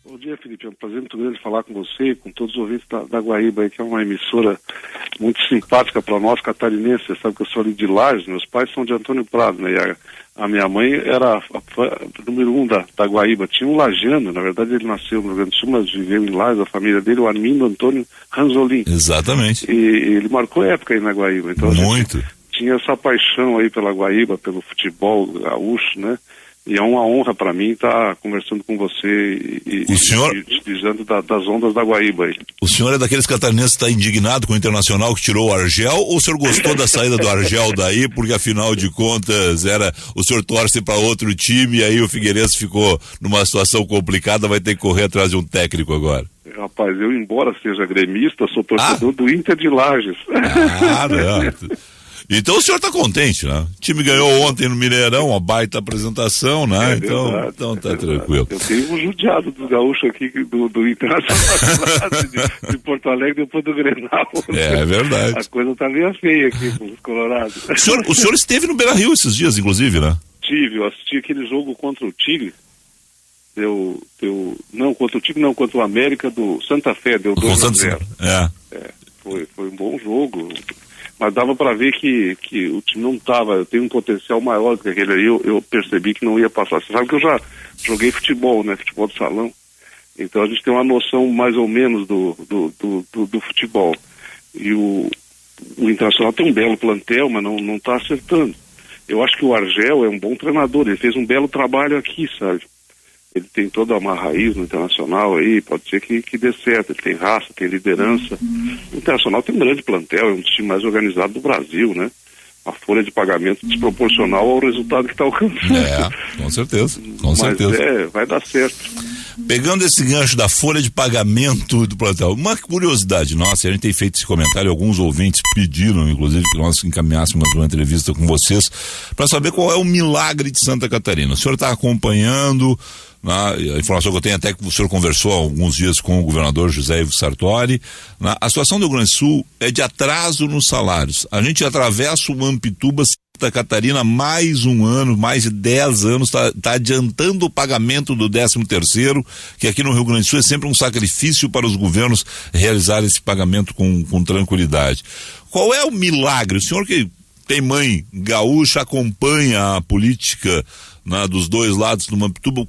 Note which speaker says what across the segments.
Speaker 1: Bom dia, Felipe. É um prazer muito grande falar com você e com todos os ouvintes da Guaíba, aí, que é uma emissora muito simpática para nós, catarinenses. Você sabe que eu sou ali de Lages, meus pais são de Antônio Prado, né? E a minha mãe era a fã número 1 da Guaíba. Tinha um lagiano, na verdade ele nasceu no Rio Grande do Sul, mas viveu em Lages, a família dele, o Armindo Antônio Ranzolin.
Speaker 2: Exatamente.
Speaker 1: E ele marcou época aí na Guaíba. Então,
Speaker 2: muito.
Speaker 1: Tinha essa paixão aí pela Guaíba, pelo futebol gaúcho, né? E é uma honra para mim estar conversando com você e dizendo das ondas da Guaíba aí.
Speaker 2: O senhor é daqueles catarinenses que está indignado com o Internacional que tirou o Argel, ou o senhor gostou da saída do Argel daí, porque afinal de contas o senhor torce para outro time e aí o Figueirense ficou numa situação complicada, vai ter que correr atrás de um técnico agora?
Speaker 1: Rapaz, eu embora seja gremista, sou torcedor do Inter de Lages.
Speaker 2: Não. Então o senhor está contente, né? O time ganhou ontem no Mineirão, uma baita apresentação, né? Então tá tranquilo.
Speaker 1: Eu tenho um judiado dos gaúchos aqui do Internacional de Porto Alegre depois do Grenal.
Speaker 2: É verdade.
Speaker 1: A coisa tá meio feia aqui com os colorados.
Speaker 2: O senhor esteve no Beira-Rio esses dias, inclusive, né?
Speaker 1: Eu assisti aquele jogo contra o Tigre. Não, contra o Tigre não, contra o América do Santa Fé, deu 2-0. Foi um bom jogo. Mas dava para ver que o time não tem um potencial maior do que aquele aí. Eu percebi que não ia passar. Você sabe que eu já joguei futebol, né? Futebol de salão. Então a gente tem uma noção mais ou menos do futebol. E o Internacional tem um belo plantel, mas não está acertando. Eu acho que o Argel é um bom treinador. Ele fez um belo trabalho aqui, sabe? Ele tem toda uma raiz no Internacional aí, pode ser que dê certo. Ele tem raça, tem liderança. O Internacional tem um grande plantel, é um dos times mais organizados do Brasil, né? A folha de pagamento desproporcional ao resultado que está alcançando.
Speaker 2: Com certeza.
Speaker 1: Mas vai dar certo.
Speaker 2: Pegando esse gancho da folha de pagamento do plantel, uma curiosidade nossa, a gente tem feito esse comentário, alguns ouvintes pediram, inclusive, que nós encaminhássemos uma entrevista com vocês, para saber qual é o milagre de Santa Catarina. O senhor está acompanhando, a informação que eu tenho até que o senhor conversou há alguns dias com o governador José Ivo Sartori, a situação do Rio Grande do Sul é de atraso nos salários. A gente atravessa o Mampituba, Santa Catarina, mais um ano, mais de 10 anos, está adiantando o pagamento do 13º, que aqui no Rio Grande do Sul é sempre um sacrifício para os governos realizarem esse pagamento com tranquilidade. Qual é o milagre? O senhor que tem mãe gaúcha, acompanha a política dos dois lados do Mampituba,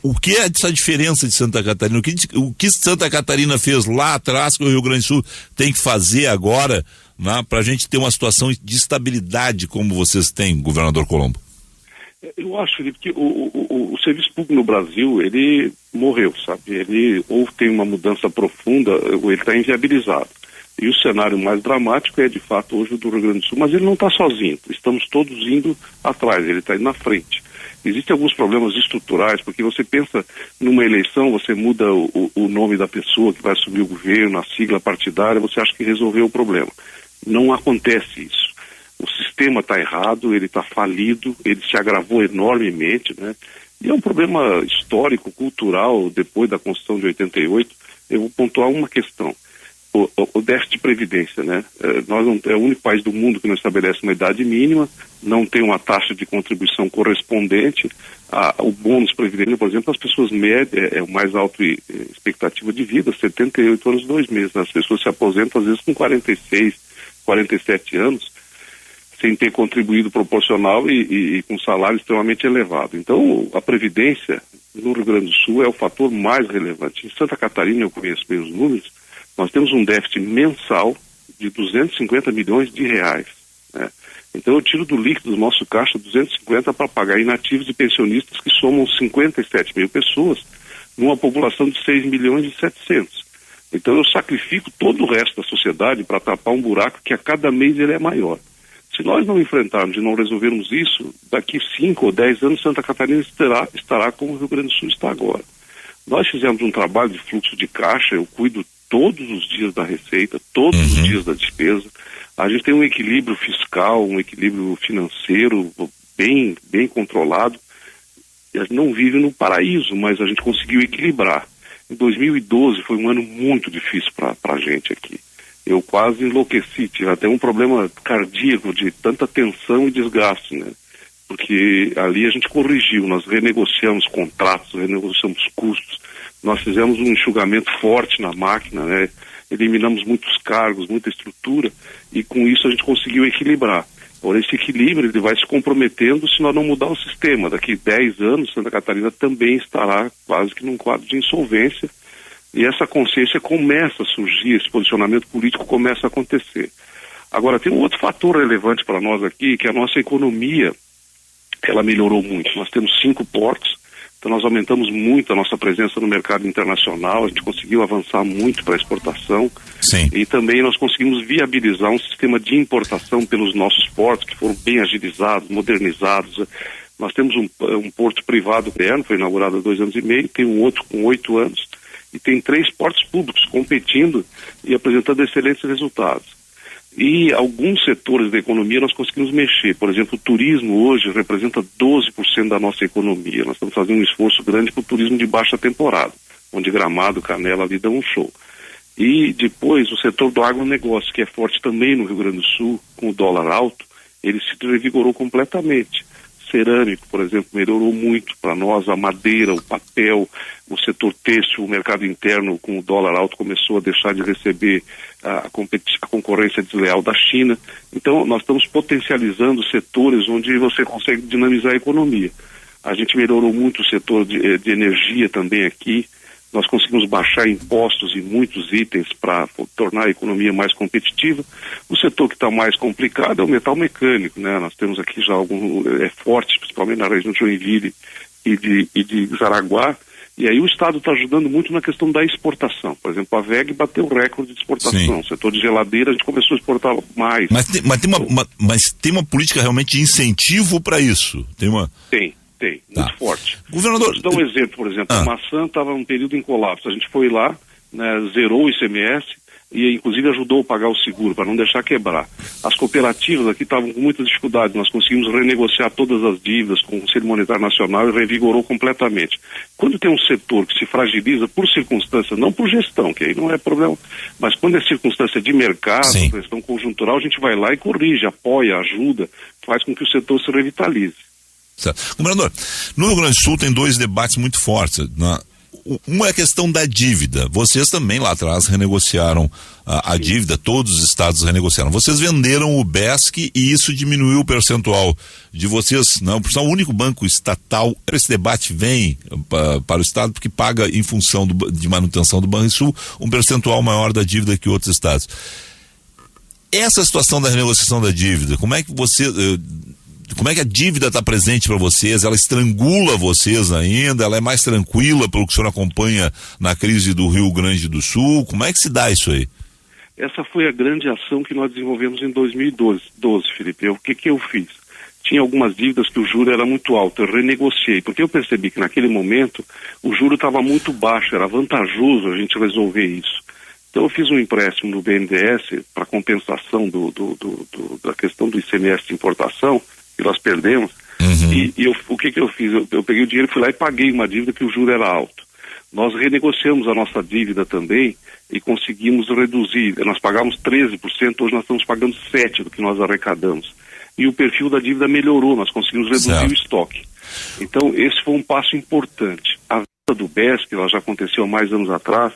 Speaker 2: o que é essa diferença de Santa Catarina? O que Santa Catarina fez lá atrás que o Rio Grande do Sul tem que fazer agora, para a gente ter uma situação de estabilidade como vocês têm, governador Colombo?
Speaker 1: Eu acho, Felipe, que o serviço público no Brasil, ele morreu, sabe? Ele ou tem uma mudança profunda, ou ele está inviabilizado. E o cenário mais dramático é, de fato, hoje o do Rio Grande do Sul, mas ele não está sozinho. Estamos todos indo atrás, ele está indo na frente. Existem alguns problemas estruturais, porque você pensa numa eleição, você muda o nome da pessoa que vai assumir o governo, a sigla partidária, você acha que resolveu o problema. Não acontece isso. O sistema está errado, ele está falido, ele se agravou enormemente, né? E é um problema histórico, cultural, depois da Constituição de 88. Eu vou pontuar uma questão. O déficit de previdência, né? Nós não, é o único país do mundo que não estabelece uma idade mínima, não tem uma taxa de contribuição correspondente. O bônus previdência, por exemplo, as pessoas médias, é o mais alto expectativa de vida, 78 anos e 2 meses. As pessoas se aposentam às vezes com 46, 47 anos, sem ter contribuído proporcional e com salário extremamente elevado. Então, a previdência no Rio Grande do Sul é o fator mais relevante. Em Santa Catarina, eu conheço bem os números, nós temos um déficit mensal de 250 milhões de reais, né? Então eu tiro do líquido do nosso caixa 250 para pagar inativos e pensionistas, que somam 57 mil pessoas, numa população de 6 milhões e 700. Então eu sacrifico todo o resto da sociedade para tapar um buraco que a cada mês ele é maior. Se nós não enfrentarmos e não resolvermos isso, daqui 5 ou 10 anos Santa Catarina estará como o Rio Grande do Sul está agora. Nós fizemos um trabalho de fluxo de caixa, eu cuido todos os dias da receita, todos os dias da despesa. A gente tem um equilíbrio fiscal, um equilíbrio financeiro bem controlado. A gente não vive no paraíso, mas a gente conseguiu equilibrar. Em 2012 foi um ano muito difícil para a gente aqui. Eu quase enlouqueci, tive até um problema cardíaco de tanta tensão e desgaste, né? Porque ali a gente corrigiu, nós renegociamos contratos, renegociamos custos, Nós fizemos um enxugamento forte na máquina, né? Eliminamos muitos cargos, muita estrutura, e com isso a gente conseguiu equilibrar. Por esse equilíbrio, ele vai se comprometendo se nós não mudar o sistema. Daqui 10 anos, Santa Catarina também estará quase que num quadro de insolvência, e essa consciência começa a surgir, esse posicionamento político começa a acontecer. Agora, tem um outro fator relevante para nós aqui, que a nossa economia, ela melhorou muito. Nós temos 5 portos, então nós aumentamos muito a nossa presença no mercado internacional, a gente conseguiu avançar muito para a exportação.
Speaker 2: Sim.
Speaker 1: E também nós conseguimos viabilizar um sistema de importação pelos nossos portos, que foram bem agilizados, modernizados. Nós temos um porto privado interno, foi inaugurado há 2 anos e meio, tem um outro com 8 anos, e tem 3 portos públicos competindo e apresentando excelentes resultados. E alguns setores da economia nós conseguimos mexer. Por exemplo, o turismo hoje representa 12% da nossa economia. Nós estamos fazendo um esforço grande para o turismo de baixa temporada, onde Gramado, Canela ali dão um show. E depois o setor do agronegócio, que é forte também no Rio Grande do Sul, com o dólar alto, ele se revigorou completamente. Cerâmico, por exemplo, melhorou muito para nós, a madeira, o papel, o setor têxtil, o mercado interno com o dólar alto começou a deixar de receber a concorrência desleal da China. Então nós estamos potencializando setores onde você consegue dinamizar a economia. A gente melhorou muito o setor de energia também aqui. Nós conseguimos baixar impostos em muitos itens para tornar a economia mais competitiva. O setor que está mais complicado é o metal mecânico, né? Nós temos aqui já é forte, principalmente na região de Joinville e de Jaraguá. E aí o Estado está ajudando muito na questão da exportação. Por exemplo, a WEG bateu o recorde de exportação.
Speaker 2: Sim.
Speaker 1: O setor de geladeira a gente começou a exportar mais.
Speaker 2: Mas tem uma política realmente de incentivo para isso? Tem, muito forte.
Speaker 1: Governador, vou dar um exemplo, por exemplo, a maçã estava num período em colapso, a gente foi lá, né, zerou o ICMS e inclusive ajudou a pagar o seguro, para não deixar quebrar. As cooperativas aqui estavam com muitas dificuldades, nós conseguimos renegociar todas as dívidas com o Conselho Monetário Nacional e revigorou completamente. Quando tem um setor que se fragiliza por circunstância, não por gestão, que aí não é problema, mas quando é circunstância de mercado, questão conjuntural, a gente vai lá e corrige, apoia, ajuda, faz com que o setor se revitalize.
Speaker 2: Certo. Governador, no Rio Grande do Sul tem 2 debates muito fortes. Uma é a questão da dívida. Vocês também lá atrás renegociaram a dívida, todos os estados renegociaram. Vocês venderam o BESC e isso diminuiu o percentual de vocês, não, por ser o único banco estatal. Esse debate vem para o estado porque paga em função de manutenção do Banrisul um percentual maior da dívida que outros estados. Essa situação da renegociação da dívida, como é que a dívida está presente para vocês? Ela estrangula vocês ainda? Ela é mais tranquila pelo que o senhor acompanha na crise do Rio Grande do Sul? Como é que se dá isso aí?
Speaker 1: Essa foi a grande ação que nós desenvolvemos em 2012, Felipe. O que eu fiz? Tinha algumas dívidas que o juro era muito alto, eu renegociei, porque eu percebi que naquele momento o juro estava muito baixo, era vantajoso a gente resolver isso. Então eu fiz um empréstimo no BNDES para compensação da questão do ICMS de importação, que nós perdemos, e o que eu fiz? Eu peguei o dinheiro, fui lá e paguei uma dívida que o juro era alto. Nós renegociamos a nossa dívida também e conseguimos reduzir. Nós pagávamos 13%, hoje nós estamos pagando 7% do que nós arrecadamos. E o perfil da dívida melhorou, nós conseguimos reduzir o estoque. Então, esse foi um passo importante. A venda do BESC, ela já aconteceu há mais anos atrás,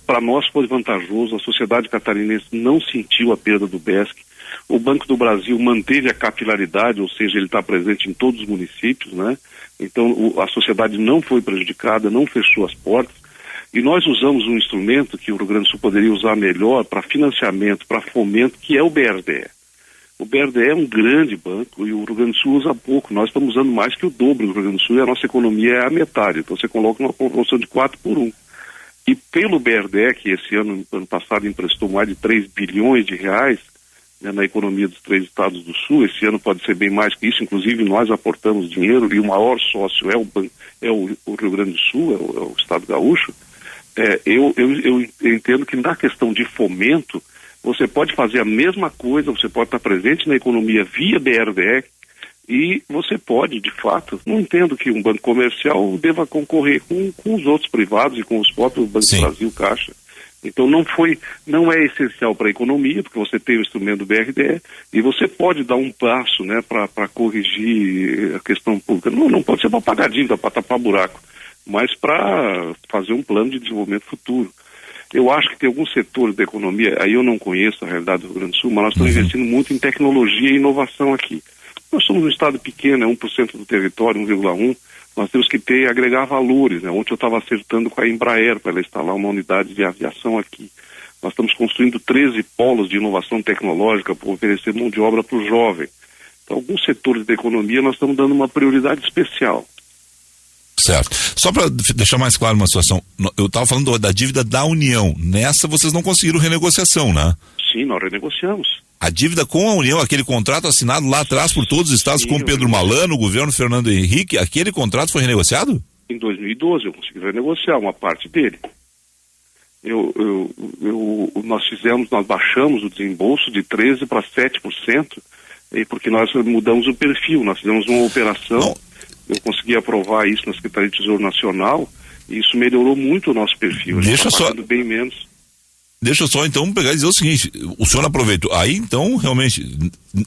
Speaker 1: para nós foi vantajoso, a sociedade catarinense não sentiu a perda do BESC. O Banco do Brasil manteve a capilaridade, ou seja, ele está presente em todos os municípios, né? Então a sociedade não foi prejudicada, não fechou as portas, e nós usamos um instrumento que o Rio Grande do Sul poderia usar melhor para financiamento, para fomento, que é o BRDE. O BRDE é um grande banco e o Rio Grande do Sul usa pouco, nós estamos usando mais que o dobro do Rio Grande do Sul e a nossa economia é a metade, então você coloca uma proporção de 4-1. E pelo BRDE, que esse ano passado emprestou mais de 3 bilhões de reais, né, na economia dos 3 estados do Sul, esse ano pode ser bem mais que isso, inclusive nós aportamos dinheiro e o maior sócio é o Rio Grande do Sul, é o estado gaúcho. Eu entendo que na questão de fomento, você pode fazer a mesma coisa, você pode estar presente na economia via BRDE e você pode, de fato, não entendo que um banco comercial deva concorrer com os outros privados e com os próprios bancos Brasil, Caixa. Então não é essencial para a economia, porque você tem o instrumento do BRDE e você pode dar um passo, né, para corrigir a questão pública. Não pode ser para pagar dívida, para tapar buraco, mas para fazer um plano de desenvolvimento futuro. Eu acho que tem alguns setores da economia, aí eu não conheço a realidade do Rio Grande do Sul, mas nós estamos investindo muito em tecnologia e inovação aqui. Nós somos um estado pequeno, é 1% do território, 1,1%. Nós temos que agregar valores, né? Ontem eu estava acertando com a Embraer para ela instalar uma unidade de aviação aqui. Nós estamos construindo 13 polos de inovação tecnológica para oferecer mão de obra para o jovem. Então, alguns setores da economia nós estamos dando uma prioridade especial.
Speaker 2: Certo. Só para deixar mais claro uma situação, eu estava falando da dívida da União. Nessa vocês não conseguiram renegociação, né?
Speaker 1: Sim, nós renegociamos.
Speaker 2: A dívida com a União, aquele contrato assinado lá atrás por todos os estados, com Pedro Malano, o governo Fernando Henrique, aquele contrato foi renegociado?
Speaker 1: Em 2012 eu consegui renegociar uma parte dele. Nós baixamos o desembolso de 13% para 7%, porque nós mudamos o perfil, nós fizemos uma operação. Não. Eu consegui aprovar isso na Secretaria de Tesouro Nacional e isso melhorou muito o nosso perfil.
Speaker 2: Deixa só...
Speaker 1: bem menos.
Speaker 2: Deixa eu só então pegar e dizer o seguinte, o senhor aproveitou, aí então realmente,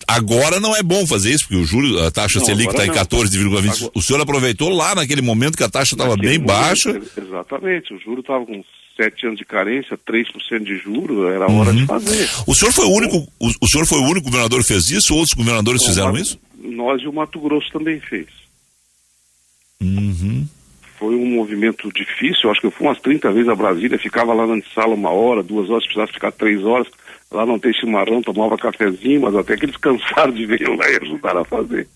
Speaker 2: agora não é bom fazer isso, porque o juro, a taxa Selic está em 14,20, o senhor aproveitou lá naquele momento que a taxa estava bem baixa.
Speaker 1: Exatamente, o juro estava com 7 anos de carência, 3% de juro, era hora de fazer.
Speaker 2: O senhor foi o único governador que fez isso, ou outros governadores fizeram isso?
Speaker 1: Nós e o Mato Grosso também fez.
Speaker 2: Uhum.
Speaker 1: Foi um movimento difícil, eu acho que eu fui umas 30 vezes a Brasília, ficava lá na sala 1 hora, 2 horas, precisava ficar 3 horas, lá não tem chimarrão, tomava cafezinho, mas até que eles cansaram de vir lá e ajudaram a fazer.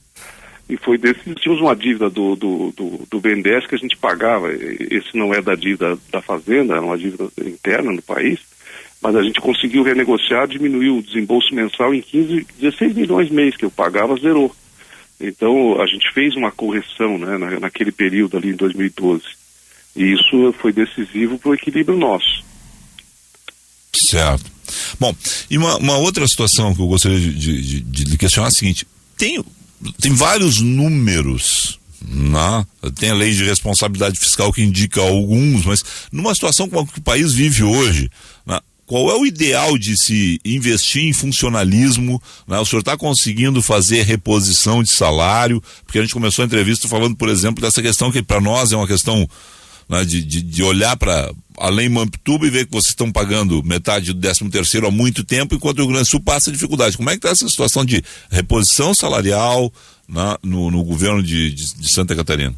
Speaker 1: E foi tínhamos uma dívida do BNDES que a gente pagava, esse não é da dívida da Fazenda, é uma dívida interna no país, mas a gente conseguiu renegociar, diminuiu o desembolso mensal em 16 milhões mês que eu pagava, zerou. Então, a gente fez uma correção, né, naquele período ali em 2012. E isso foi decisivo para o equilíbrio nosso.
Speaker 2: Certo. Bom, e uma outra situação que eu gostaria de questionar é a seguinte: tem vários números, né? Tem a lei de responsabilidade fiscal que indica alguns, mas numa situação como a que o país vive hoje, né? Qual é o ideal de se investir em funcionalismo, né? O senhor está conseguindo fazer reposição de salário? Porque a gente começou a entrevista falando, por exemplo, dessa questão que para nós é uma questão, né, de olhar para a lei Mamptuba e ver que vocês estão pagando metade do 13º há muito tempo, enquanto o Rio Grande do Sul passa dificuldade. Como é que está essa situação de reposição salarial, né, no governo de Santa Catarina?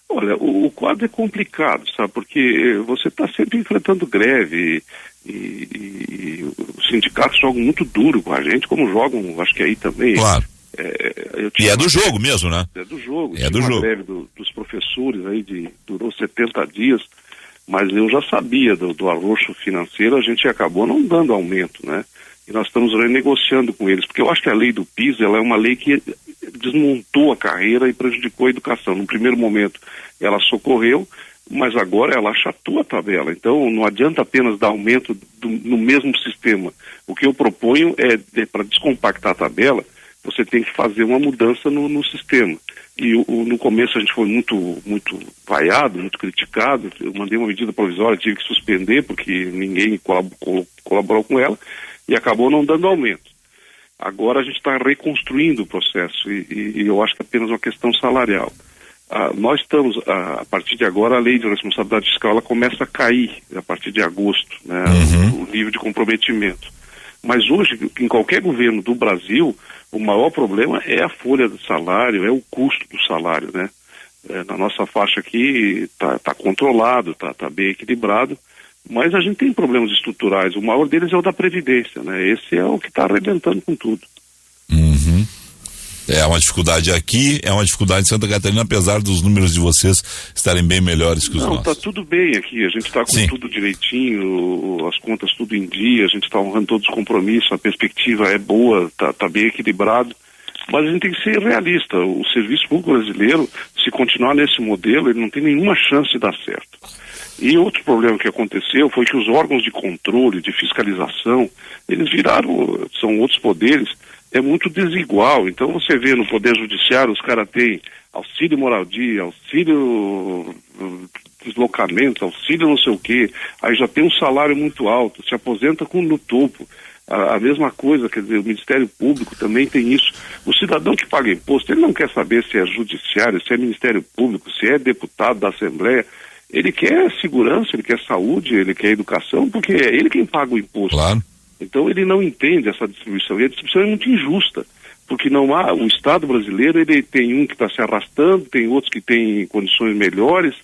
Speaker 1: Olha, o quadro é complicado, sabe? Porque você está sempre enfrentando greve e os sindicatos jogam muito duro com a gente, como jogam, acho que aí também.
Speaker 2: Claro. E é do jogo mesmo, né?
Speaker 1: É do jogo.
Speaker 2: É do jogo.
Speaker 1: A greve dos professores aí durou 70 dias, mas eu já sabia do arroxo financeiro, a gente acabou não dando aumento, né? E nós estamos renegociando com eles, porque eu acho que a lei do PIS, ela é uma lei que desmontou a carreira e prejudicou a educação. No primeiro momento ela socorreu, mas agora ela achatou a tabela. Então não adianta apenas dar aumento no mesmo sistema. O que eu proponho é para descompactar a tabela, você tem que fazer uma mudança no sistema. E no começo a gente foi muito vaiado, muito criticado. Eu mandei uma medida provisória, tive que suspender porque ninguém colaborou com ela e acabou não dando aumento. Agora a gente está reconstruindo o processo e eu acho que é apenas uma questão salarial. Nós estamos, a partir de agora, a lei de responsabilidade fiscal ela começa a cair a partir de agosto, né, o nível de comprometimento. Mas hoje, em qualquer governo do Brasil, o maior problema é a folha do salário, é o custo do salário, né? Na nossa faixa aqui está controlado, está bem equilibrado, mas a gente tem problemas estruturais. O maior deles é o da Previdência, né? Esse é o que está arrebentando com tudo.
Speaker 2: Uhum. É uma dificuldade aqui, é uma dificuldade em Santa Catarina, apesar dos números de vocês estarem bem melhores que os nossos.
Speaker 1: Não, está tudo bem aqui, a gente está com tudo direitinho, as contas tudo em dia, a gente está honrando todos os compromissos, a perspectiva é boa, está bem equilibrado, mas a gente tem que ser realista. O serviço público brasileiro, se continuar nesse modelo, ele não tem nenhuma chance de dar certo. E outro problema que aconteceu foi que os órgãos de controle, de fiscalização, eles viraram, são outros poderes, é muito desigual. Então você vê no Poder Judiciário, os caras têm auxílio moradia, auxílio deslocamento, auxílio não sei o quê, aí já tem um salário muito alto, se aposenta no topo. A mesma coisa, quer dizer, o Ministério Público também tem isso. O cidadão que paga imposto, ele não quer saber se é judiciário, se é Ministério Público, se é deputado da Assembleia. Ele quer segurança, ele quer saúde, ele quer educação, porque é ele quem paga o imposto.
Speaker 2: Claro.
Speaker 1: Então ele não entende essa distribuição, e a distribuição é muito injusta, porque não há, o Estado brasileiro, ele tem um que está se arrastando, tem outros que têm condições melhores,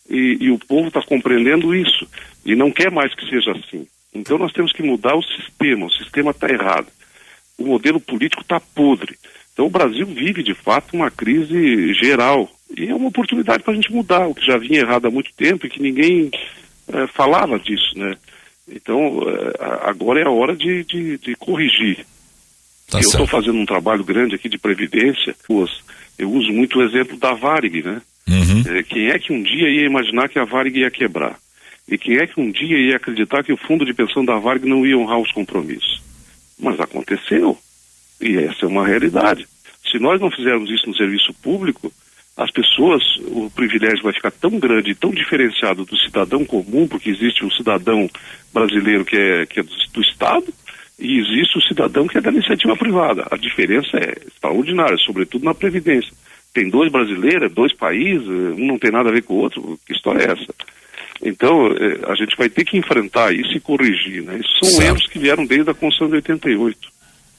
Speaker 1: e o povo está compreendendo isso, e não quer mais que seja assim. Então nós temos que mudar o sistema está errado. O modelo político está podre. Então o Brasil vive, de fato, uma crise geral. E é uma oportunidade para a gente mudar, o que já vinha errado há muito tempo e que ninguém falava disso, né? Então agora é a hora de corrigir.
Speaker 2: Tá
Speaker 1: eu estou fazendo um trabalho grande aqui de previdência. Eu uso muito o exemplo da Varig, né?
Speaker 2: Uhum.
Speaker 1: Quem é que um dia ia imaginar que a Varig ia quebrar? E quem é que um dia ia acreditar que o fundo de pensão da Varig não ia honrar os compromissos? Mas aconteceu. E essa é uma realidade. Se nós não fizermos isso no serviço público, as pessoas, o privilégio vai ficar tão grande e tão diferenciado do cidadão comum, porque existe o cidadão brasileiro que é do Estado, e existe o cidadão que é da iniciativa privada. A diferença é extraordinária, sobretudo na Previdência. Tem 2 brasileiros, 2 países, um não tem nada a ver com o outro. Que história é essa? Então, a gente vai ter que enfrentar isso e corrigir, né? Isso são erros que vieram desde a Constituição de 88.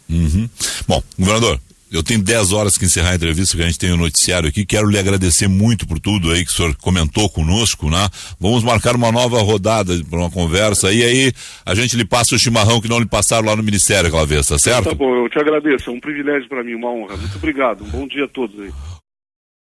Speaker 2: Uhum. Bom, governador, eu tenho 10 horas que encerrar a entrevista, que a gente tem o noticiário aqui. Quero lhe agradecer muito por tudo aí que o senhor comentou conosco, né? Vamos marcar uma nova rodada para uma conversa e aí a gente lhe passa o chimarrão que não lhe passaram lá no Ministério aquela vez, tá certo?
Speaker 1: Tá bom, eu te agradeço, é um privilégio para mim, uma honra. Muito obrigado, um bom dia a todos aí.